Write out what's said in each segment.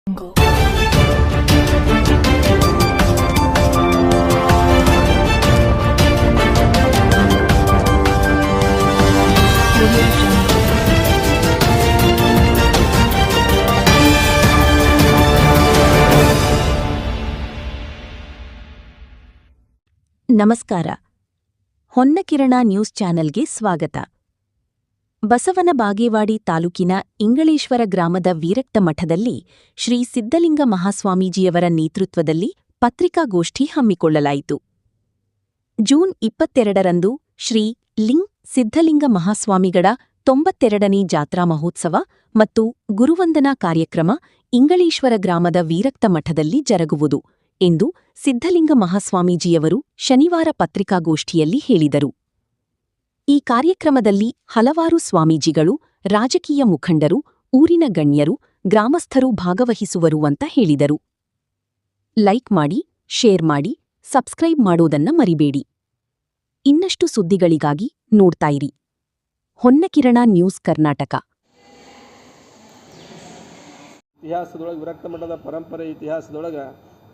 ನಮಸ್ಕಾರ. ಹೊನ್ನಕಿರಣ ನ್ಯೂಸ್ ಚಾನೆಲ್ಗೆ ಸ್ವಾಗತ. ಬಸವನ ಬಾಗೇವಾಡಿ ತಾಲೂಕಿನ ಇಂಗಳೇಶ್ವರ ಗ್ರಾಮದ ವೀರಕ್ತ ಮಠದಲ್ಲಿ ಶ್ರೀ ಸಿದ್ಧಲಿಂಗ ಮಹಾಸ್ವಾಮೀಜಿಯವರ ನೇತೃತ್ವದಲ್ಲಿ ಪತ್ರಿಕಾಗೋಷ್ಠಿ ಹಮ್ಮಿಕೊಳ್ಳಲಾಯಿತು. ಜೂನ್ 22ರಂದು ಶ್ರೀ ಲಿಂಗ್ ಸಿದ್ಧಲಿಂಗ ಮಹಾಸ್ವಾಮಿಗಳ 92ನೇ ಜಾತ್ರಾ ಮಹೋತ್ಸವ ಮತ್ತು ಗುರುವಂದನಾ ಕಾರ್ಯಕ್ರಮ ಇಂಗಳೇಶ್ವರ ಗ್ರಾಮದ ವೀರಕ್ತ ಮಠದಲ್ಲಿ ಜರುಗುವುದು ಎಂದು ಸಿದ್ಧಲಿಂಗ ಮಹಾಸ್ವಾಮೀಜಿಯವರು ಶನಿವಾರ ಪತ್ರಿಕಾಗೋಷ್ಠಿಯಲ್ಲಿ ಹೇಳಿದರು. ಈ ಕಾರ್ಯಕ್ರಮದಲ್ಲಿ ಹಲವಾರು ಸ್ವಾಮೀಜಿಗಳು, ರಾಜಕೀಯ ಮುಖಂಡರು, ಊರಿನ ಗಣ್ಯರು, ಗ್ರಾಮಸ್ಥರು ಭಾಗವಹಿಸುವರು ಅಂತ ಹೇಳಿದರು. ಲೈಕ್ ಮಾಡಿ, ಶೇರ್ ಮಾಡಿ, ಸಬ್ಸ್ಕ್ರೈಬ್ ಮಾಡೋದನ್ನ ಮರಿಬೇಡಿ. ಇನ್ನಷ್ಟು ಸುದ್ದಿಗಳಿಗಾಗಿ ನೋಡ್ತಾಯಿರಿ ಹೊನ್ನಕಿರಣ ನ್ಯೂಸ್ ಕರ್ನಾಟಕ. ಇತಿಹಾಸದೊಳಗೆ ವಿರಕ್ತ ಮಠದ ಪರಂಪರೆ ಇತಿಹಾಸದೊಳಗೆ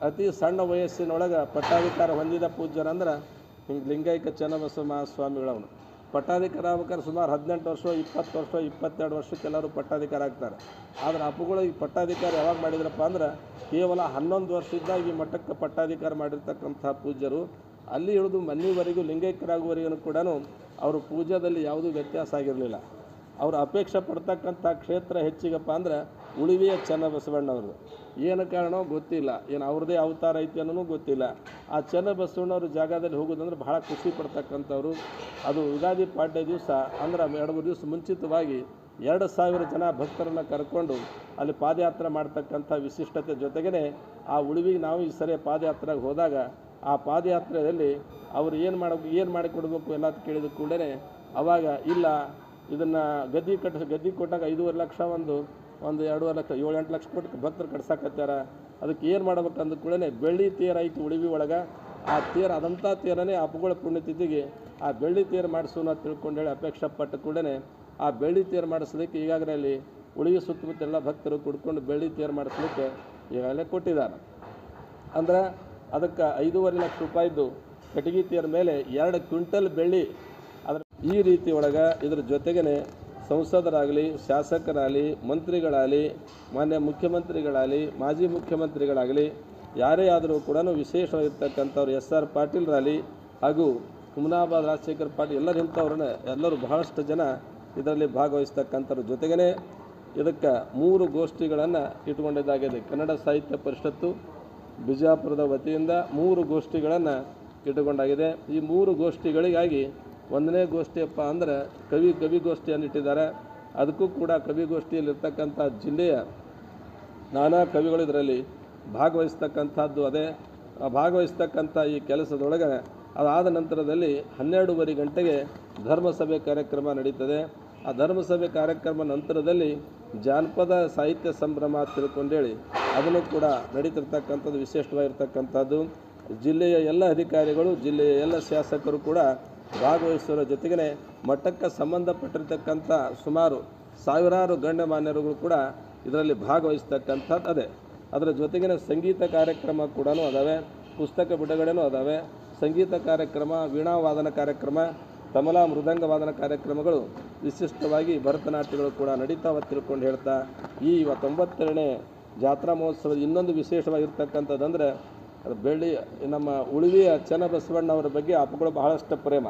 ಅತಿ ಸಣ್ಣ ವಯಸ್ಸಿನೊಳಗೆ ಪಟ್ಟಾಧಿಕಾರ ಹೊಂದಿದ ಪೂಜ್ಯರಂದ್ರೆ ಹಿಂಗೆ ಲಿಂಗೈಕ್ಯ ಚನ್ನಬಸವ ಮಹಾಸ್ವಾಮಿಗಳವನು. ಪಟ್ಟಾಧಿಕಾರ ಆಗ್ಬೇಕಾದ್ರೆ ಸುಮಾರು 18 ವರ್ಷ, 20 ವರ್ಷ, 22 ವರ್ಷಕ್ಕೆ ಎಲ್ಲರೂ ಪಟ್ಟಾಧಿಕಾರ ಆಗ್ತಾರೆ. ಆದರೆ ಅಪ್ಪುಗಳು ಈ ಪಟ್ಟಾಧಿಕಾರ ಯಾವಾಗ ಮಾಡಿದ್ರಪ್ಪ ಅಂದ್ರೆ ಕೇವಲ 11 ವರ್ಷದಿಂದ ಈ ಮಠಕ್ಕೆ ಪಟ್ಟಾಧಿಕಾರ ಮಾಡಿರ್ತಕ್ಕಂಥ ಪೂಜ್ಯರು. ಅಲ್ಲಿ ಹಿಡಿದು ಮನೆಯವರೆಗೂ ಲಿಂಗೈಕ್ಯರಾಗುವವರೆಗೂ ಕೂಡ ಅವರು ಪೂಜಾದಲ್ಲಿ ಯಾವುದೂ ವ್ಯತ್ಯಾಸ ಆಗಿರಲಿಲ್ಲ. ಅವರು ಅಪೇಕ್ಷೆ ಪಡ್ತಕ್ಕಂಥ ಕ್ಷೇತ್ರ ಹೆಚ್ಚಿಗಪ್ಪ ಅಂದ್ರೆ ಉಳಿವಿಯ ಚನ್ನಬಸವಣ್ಣವರು. ಏನು ಕಾರಣವೋ ಗೊತ್ತಿಲ್ಲ, ಏನು ಅವ್ರದ್ದೇ ಅವತಾರ ಐತಿ ಅನ್ನೋದು ಗೊತ್ತಿಲ್ಲ. ಆ ಚನ್ನಬಸವಣ್ಣವ್ರ ಜಾಗದಲ್ಲಿ ಹೋಗೋದಂದ್ರೆ ಬಹಳ ಖುಷಿ ಪಡ್ತಕ್ಕಂಥವ್ರು. ಅದು ಯುಗಾದಿ ಪಾಡ್ಯ ದಿವಸ ಅಂದ್ರೆ 2-3 ದಿವಸ ಮುಂಚಿತವಾಗಿ 2000 ಜನ ಭಕ್ತರನ್ನು ಕರ್ಕೊಂಡು ಅಲ್ಲಿ ಪಾದಯಾತ್ರೆ ಮಾಡ್ತಕ್ಕಂಥ ವಿಶಿಷ್ಟತೆ ಜೊತೆಗೇ ಆ ಉಳಿವಿಗೆ ನಾವು ಈ ಸರಿ ಪಾದಯಾತ್ರೆಗೆ ಹೋದಾಗ ಆ ಪಾದಯಾತ್ರೆಯಲ್ಲಿ ಅವರು ಏನು ಮಾಡಿಕೊಡ್ಬೇಕು ಎಲ್ಲ ಕೇಳಿದ ಕೂಡಲೇ ಅವಾಗ ಇಲ್ಲ ಇದನ್ನು ಗದ್ದಿ ಕೊಟ್ಟಾಗ 5.5 ಲಕ್ಷ ಒಂದು 2.5 ಲಕ್ಷ 7-8 ಲಕ್ಷ ಕೊಟ್ಟು ಭಕ್ತರು ಕಟ್ಸಾಕತ್ಯಾರ. ಅದಕ್ಕೆ ಏನು ಮಾಡ್ಬೇಕು ಅಂದ ಕೂಡಲೇ ಬೆಳ್ಳಿ ತೇರು ಐತಿ ಉಳಿವಿ ಒಳಗೆ. ಆ ತೇರು ಅದಂಥ ತೇರನೇ ಅಪ್ಪುಗಳ ಪುಣ್ಯತಿಥಿಗೆ ಆ ಬೆಳ್ಳಿ ತೇರು ಮಾಡಿಸೋಣ ತಿಳ್ಕೊಂಡೇಳಿ ಅಪೇಕ್ಷೆ ಪಟ್ಟ ಕೂಡಲೇ ಆ ಬೆಳ್ಳಿ ತೇರು ಮಾಡಿಸೋದಕ್ಕೆ ಈಗಾಗಲೇ ಅಲ್ಲಿ ಉಳಿವಿ ಸುತ್ತಮುತ್ತ ಎಲ್ಲ ಭಕ್ತರು ಕುಡ್ಕೊಂಡು ಬೆಳ್ಳಿ ತೇರು ಮಾಡಿಸ್ಲಿಕ್ಕೆ ಈಗಾಗಲೇ ಕೊಟ್ಟಿದ್ದಾರೆ. ಅಂದ್ರೆ ಅದಕ್ಕೆ 5.5 ಲಕ್ಷ ರೂಪಾಯಿದ್ದು ಕಟಗಿ ತೇರ ಮೇಲೆ 2 ಕ್ವಿಂಟಲ್ ಬೆಳ್ಳಿ. ಅದರ ಈ ರೀತಿ ಒಳಗೆ ಇದ್ರ ಜೊತೆಗೇ ಸಂಸದರಾಗಲಿ, ಶಾಸಕರಾಗಲಿ, ಮಂತ್ರಿಗಳಾಗಲಿ, ಮಾನ್ಯ ಮುಖ್ಯಮಂತ್ರಿಗಳಾಗಲಿ, ಮಾಜಿ ಮುಖ್ಯಮಂತ್ರಿಗಳಾಗಲಿ ಯಾರೇ ಆದರೂ ಕೂಡ ವಿಶೇಷವಾಗಿರ್ತಕ್ಕಂಥವ್ರು SR ಪಾಟೀಲ್ರಾಗಲಿ ಹಾಗೂ ಹುಮನಾಬಾದ್ ರಾಜಶೇಖರ್ ಪಾಟೀಲ್ ಎಲ್ಲರೂ ಬಹಳಷ್ಟು ಜನ ಇದರಲ್ಲಿ ಭಾಗವಹಿಸ್ತಕ್ಕಂಥವ್ರ ಜೊತೆಗೇ ಇದಕ್ಕೆ 3 ಗೋಷ್ಠಿಗಳನ್ನು ಇಟ್ಕೊಂಡಿದ್ದಾಗಿದೆ. ಕನ್ನಡ ಸಾಹಿತ್ಯ ಪರಿಷತ್ತು ಬಿಜಾಪುರದ ವತಿಯಿಂದ 3 ಗೋಷ್ಠಿಗಳನ್ನು ಇಟ್ಟುಕೊಂಡಾಗಿದೆ. ಈ 3 ಗೋಷ್ಠಿಗಳಿಗಾಗಿ 1ನೇ ಗೋಷ್ಠಿಯಪ್ಪ ಅಂದ್ರೆ ಕವಿಗೋಷ್ಠಿಯನ್ನು ಇಟ್ಟಿದ್ದಾರೆ. ಅದಕ್ಕೂ ಕೂಡ ಕವಿಗೋಷ್ಠಿಯಲ್ಲಿರ್ತಕ್ಕಂಥ ಜಿಲ್ಲೆಯ ನಾನಾ ಕವಿಗಳು ಇದರಲ್ಲಿ ಭಾಗವಹಿಸ್ತಕ್ಕಂಥದ್ದು ಅದೇ. ಭಾಗವಹಿಸ್ತಕ್ಕಂಥ ಈ ಕೆಲಸದೊಳಗೆ ಅದಾದ ನಂತರದಲ್ಲಿ 12:30 ಗಂಟೆಗೆ ಧರ್ಮಸಭೆ ಕಾರ್ಯಕ್ರಮ ನಡೀತದೆ. ಆ ಧರ್ಮಸಭೆ ಕಾರ್ಯಕ್ರಮ ನಂತರದಲ್ಲಿ ಜಾನಪದ ಸಾಹಿತ್ಯ ಸಂಭ್ರಮ ತಿಳ್ಕೊಂಡೇಳಿ ಅದನ್ನು ಕೂಡ ನಡೀತಿರ್ತಕ್ಕಂಥದ್ದು ವಿಶೇಷವಾಗಿರ್ತಕ್ಕಂಥದ್ದು. ಜಿಲ್ಲೆಯ ಎಲ್ಲ ಅಧಿಕಾರಿಗಳು, ಜಿಲ್ಲೆಯ ಎಲ್ಲ ಶಾಸಕರು ಕೂಡ ಭಾಗವಹಿಸುವ ಜೊತೆಗೇ ಮಠಕ್ಕೆ ಸಂಬಂಧಪಟ್ಟಿರ್ತಕ್ಕಂಥ ಸುಮಾರು ಸಾವಿರಾರು ಗಣ್ಯಮಾನ್ಯರುಗಳು ಕೂಡ ಇದರಲ್ಲಿ ಭಾಗವಹಿಸ್ತಕ್ಕಂಥದ್ದು ಅದೇ. ಅದರ ಜೊತೆಗಿನ ಸಂಗೀತ ಕಾರ್ಯಕ್ರಮ ಕೂಡ ಅದಾವೆ, ಪುಸ್ತಕ ಬಿಡುಗಡೆನೂ ಅದಾವೆ. ಸಂಗೀತ ಕಾರ್ಯಕ್ರಮ, ವೀಣಾವಾದನ ಕಾರ್ಯಕ್ರಮ, ತಬಲಾ ಮೃದಂಗ ವಾದನ ಕಾರ್ಯಕ್ರಮಗಳು, ವಿಶಿಷ್ಟವಾಗಿ ಭರತನಾಟ್ಯಗಳು ಕೂಡ ನಡೀತಾವ ತಿಳ್ಕೊಂಡು ಹೇಳ್ತಾ ಈ 92ನೇ ಜಾತ್ರಾ ಮಹೋತ್ಸವದ ಇನ್ನೊಂದು ವಿಶೇಷವಾಗಿರ್ತಕ್ಕಂಥದ್ದಂದರೆ ಬೆಳ್ಳಿ ನಮ್ಮ ಉಳಿವಿಯ ಚನ್ನಬಸವಣ್ಣವರ ಬಗ್ಗೆ ಅಪ್ಪುಗಳು ಬಹಳಷ್ಟು ಪ್ರೇಮ.